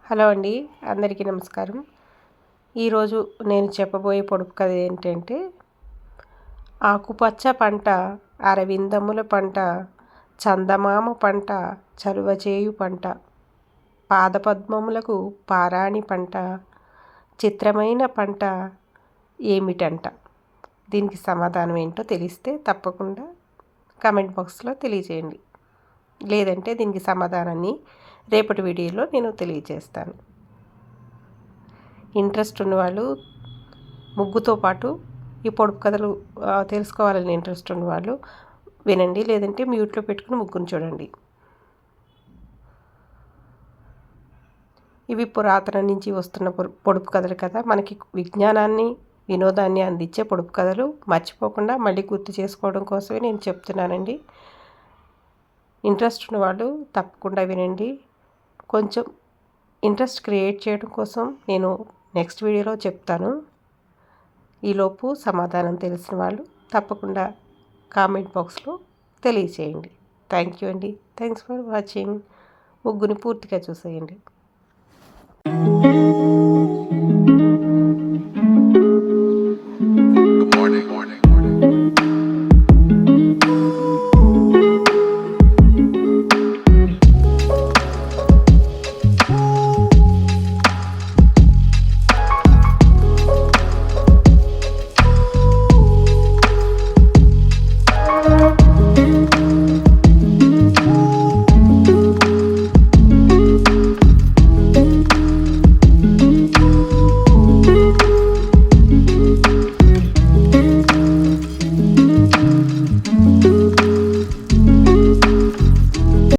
Hello అండి, అందరికీ నమస్కారం. ఈరోజు నేను చెప్పబోయే పొడుపు కథ ఏంటంటే, ఆకుపచ్చ పంట అరవిందముల పంట, చందమామ పంట చలువచేయు పంట, పాదపద్మములకు పారాణి పంట, చిత్రమైన పంట ఏమిటంట. దీనికి సమాధానం ఏంటో తెలిస్తే తప్పకుండా కామెంట్ బాక్స్లో తెలియజేయండి. లేదంటే దీనికి సమాధానాన్ని రేపటి వీడియోలో నేను తెలియజేస్తాను. ఇంట్రెస్ట్ ఉన్నవాళ్ళు ముగ్గుతో పాటు ఈ పొడుపు కథలు తెలుసుకోవాలని ఇంట్రెస్ట్ ఉన్నవాళ్ళు వినండి, లేదంటే మ్యూట్లో పెట్టుకుని ముగ్గును చూడండి. ఇవి పురాతన నుంచి వస్తున్న పొడుపు కథలు కదా, మనకి విజ్ఞానాన్ని వినోదాన్ని అందించే పొడుపు కథలు. మర్చిపోకుండా మళ్ళీ గుర్తు చేసుకోవడం కోసమే నేను చెప్తున్నానండి. ఇంట్రెస్ట్ ఉన్నవాళ్ళు తప్పకుండా వినండి. కొంచెం ఇంట్రెస్ట్ క్రియేట్ చేయడం కోసం నేను నెక్స్ట్ వీడియోలో చెప్తాను. ఈలోపు సమాధానం తెలిసిన వాళ్ళు తప్పకుండా కామెంట్ బాక్స్లో తెలియచేయండి. థ్యాంక్ యూ అండి. Thanks for watching. ముగ్గుని పూర్తిగా చూసేయండి.